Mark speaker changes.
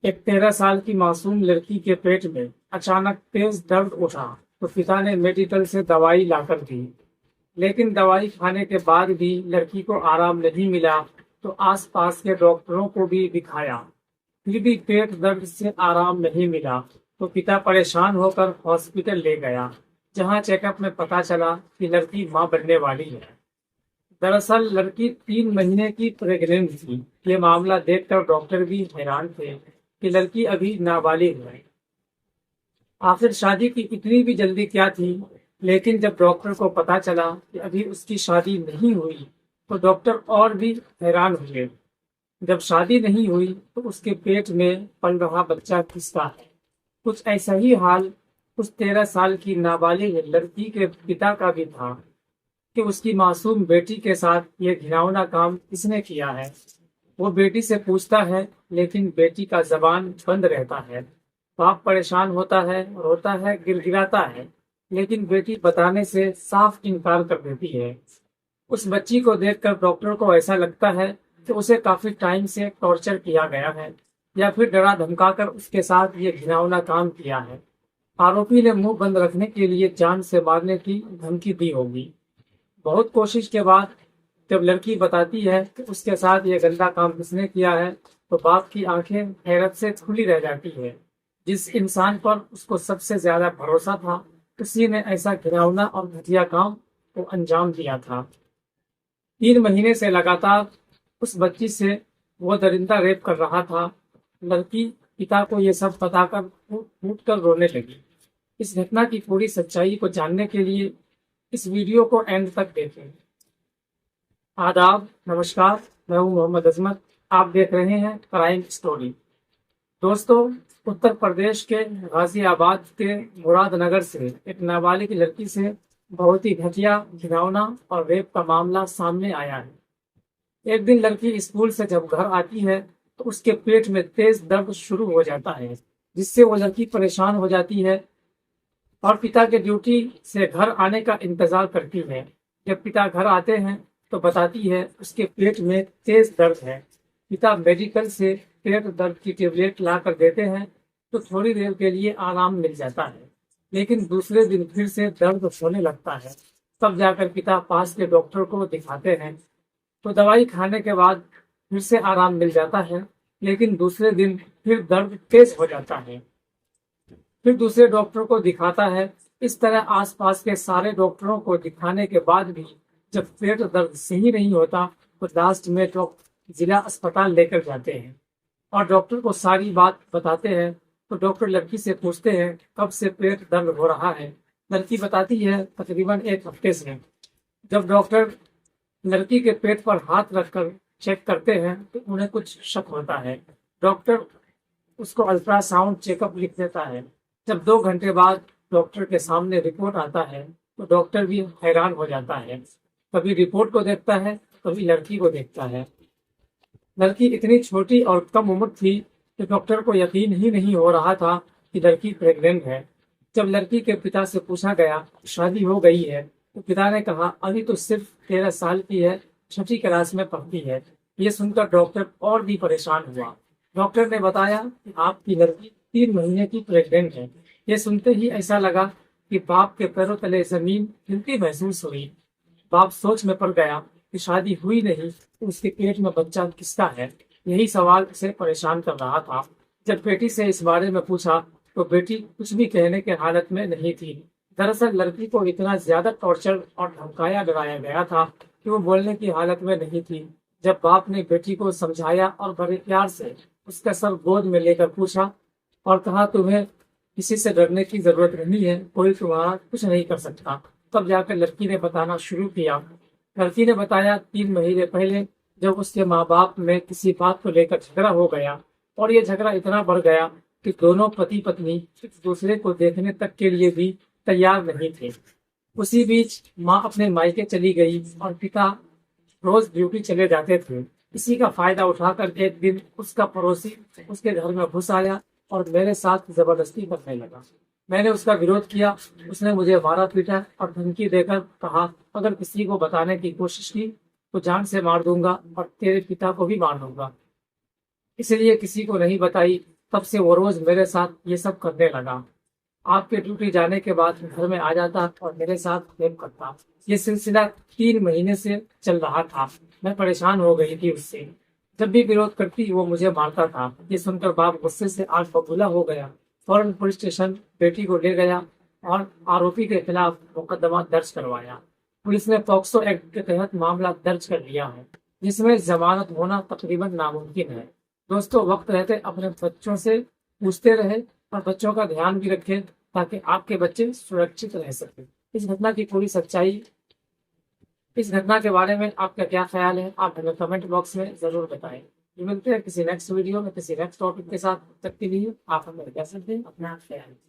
Speaker 1: एक 13 साल की मासूम लड़की के पेट में अचानक तेज दर्द उठा तो पिता ने मेडिकल से दवाई लाकर दी। लेकिन दवाई खाने के बाद भी लड़की को आराम नहीं मिला तो आसपास के डॉक्टरों को भी दिखाया, फिर भी पेट दर्द से आराम नहीं मिला तो पिता परेशान होकर हॉस्पिटल ले गया, जहां चेकअप में पता चला कि लड़की मां बनने वाली है। दरअसल लड़की 3 महीने की प्रेग्नेंट थी। ये मामला देखकर डॉक्टर भी हैरान थे कि लड़की अभी नाबालिग है। आखिर शादी की इतनी भी जल्दी क्या थी। लेकिन जब डॉक्टर को पता चला कि अभी उसकी शादी नहीं हुई तो डॉक्टर और भी हैरान हुए। जब शादी नहीं हुई तो उसके पेट में पल रहा बच्चा किसका है। कुछ ऐसा ही हाल उस 13 साल की नाबालिग लड़की के पिता का भी था कि उसकी मासूम बेटी के साथ ये घिनौना काम किसने किया है। वो बेटी से पूछता है लेकिन बेटी का जबान बंद रहता है। बाप परेशान होता है, रोता है, गिड़गिड़ाता है, लेकिन बेटी बताने से साफ इनकार कर देती है। उस बच्ची को देखकर डॉक्टर को ऐसा लगता है कि उसे काफी टाइम से टॉर्चर किया गया है या फिर डरा धमकाकर उसके साथ ये घिनौना काम किया है। आरोपी ने मुंह बंद रखने के लिए जान से मारने की धमकी दी होगी। बहुत कोशिश के बाद जब लड़की बताती है कि उसके साथ ये गंदा काम किसने किया है तो बाप की आंखें हैरत से खुली रह जाती है। जिस इंसान पर उसको सबसे ज्यादा भरोसा था उसी ने ऐसा घिनौना और घटिया काम को अंजाम दिया था। 3 महीने से लगातार उस बच्ची से वो दरिंदा रेप कर रहा था। लड़की पिता को ये सब बताकर फूट फूट कर रोने लगी। इस घटना की पूरी सच्चाई को जानने के लिए इस वीडियो को एंड तक देखें। आदाब, नमस्कार, मैं हूं मोहम्मद अजमत। आप देख रहे हैं क्राइम स्टोरी। दोस्तों, उत्तर प्रदेश के गाजियाबाद के मुरादनगर से एक नाबालिग लड़की से बहुत ही घटिया, घिनौना और रेप का मामला सामने आया है। एक दिन लड़की स्कूल से जब घर आती है तो उसके पेट में तेज दर्द शुरू हो जाता है, जिससे वो लड़की परेशान हो जाती है और पिता के ड्यूटी से घर आने का इंतजार करती है। जब पिता घर आते हैं तो बताती है उसके पेट में तेज दर्द है। पिता मेडिकल से पेट दर्द की टेबलेट ला कर देते हैं तो थोड़ी देर के लिए आराम मिल जाता है, लेकिन दूसरे दिन फिर से दर्द होने लगता है। तब जाकर पिता पास के डॉक्टर को दिखाते हैं तो दवाई खाने के बाद फिर से आराम मिल जाता है, लेकिन दूसरे दिन फिर दर्द तेज हो जाता है। फिर दूसरे डॉक्टर को दिखाता है। इस तरह आसपास के सारे डॉक्टरों को दिखाने के बाद भी जब पेट दर्द सही नहीं होता तो लास्ट में जिला अस्पताल लेकर जाते हैं और डॉक्टर को सारी बात बताते हैं। तो डॉक्टर लड़की से पूछते हैं कब से पेट दर्द हो रहा है। लड़की बताती है तकरीबन 1 हफ्ते से। जब डॉक्टर लड़की के पेट पर हाथ रखकर चेक करते हैं तो उन्हें कुछ शक होता है। डॉक्टर उसको अल्ट्रासाउंड चेकअप लिख देता है। जब 2 घंटे बाद डॉक्टर के सामने रिपोर्ट आता है तो डॉक्टर भी हैरान हो जाता है। कभी रिपोर्ट को देखता है, कभी लड़की को देखता है। लड़की इतनी छोटी और कम उम्र थी कि डॉक्टर को यकीन ही नहीं हो रहा था कि लड़की प्रेग्नेंट है। जब लड़की के पिता से पूछा गया शादी हो गई है तो पिता ने कहा अभी तो सिर्फ 13 साल की है, छठी क्लास में पढ़ती है। ये सुनकर डॉक्टर और भी परेशान हुआ। डॉक्टर ने बताया कि आपकी लड़की 3 महीने की प्रेग्नेंट है। ये सुनते ही ऐसा लगा कि बाप के पैरों तले जमीन हिलती महसूस हुई। बाप सोच में पड़ गया कि शादी हुई नहीं तो उसके पेट में बच्चा किसका है। यही सवाल उसे परेशान कर रहा था। जब बेटी से इस बारे में पूछा तो बेटी कुछ भी कहने के हालत में नहीं थी। दरअसल लड़की को इतना ज्यादा टॉर्चर और धमकाया डराया गया था कि वो बोलने की हालत में नहीं थी। जब बाप ने बेटी को समझाया और बड़े प्यार से उसका सर गोद में लेकर पूछा और कहा तुम्हें किसी से डरने की जरूरत नहीं है, कोई तुम्हारा कुछ नहीं कर सकता, तब जाकर लड़की ने बताना शुरू किया। लड़की ने बताया 3 महीने पहले जब उसके माँ बाप में किसी बात को लेकर झगड़ा हो गया और ये झगड़ा इतना बढ़ गया कि दोनों पति पत्नी एक दूसरे को देखने तक के लिए भी तैयार नहीं थे। उसी बीच माँ अपने मायके चली गई और पिता रोज ड्यूटी चले जाते थे। इसी का फायदा उठाकर एक दिन उसका पड़ोसी उसके घर में घुस आया और मेरे साथ जबरदस्ती करने लगा। मैंने उसका विरोध किया। उसने मुझे मारा पीटा और धमकी देकर कहा अगर किसी को बताने की कोशिश की तो जान से मार दूंगा और तेरे पिता को भी मार दूंगा। इसलिए किसी को नहीं बताई। तब से वो रोज मेरे साथ ये सब करने लगा। आपके ड्यूटी जाने के बाद घर में आ जाता और मेरे साथ प्रेम करता। ये सिलसिला 3 महीने से चल रहा था। मैं परेशान हो गई थी उससे। जब भी विरोध करती वो मुझे मारता था। ये सुनकर बाप गुस्से से आग बबूला हो गया। फौरन पुलिस स्टेशन बेटी को ले गया और आरोपी के खिलाफ मुकदमा दर्ज करवाया। पुलिस ने पॉक्सो एक्ट के तहत मामला दर्ज कर लिया है, जिसमें जमानत होना तकरीबन नामुमकिन है। दोस्तों, वक्त रहते अपने बच्चों से पूछते रहे और बच्चों का ध्यान भी रखें, ताकि आपके बच्चे सुरक्षित रह सकें। इस घटना की पूरी सच्चाई, इस घटना के बारे में आपका क्या ख्याल है, आप हमें कमेंट बॉक्स में जरूर बताएं। मिलते हैं किसी नेक्स्ट वीडियो में किसी नेक्स्ट टॉपिक के साथ। तब तक के लिए आप हमें कह सकते हैं अपना ख्याल।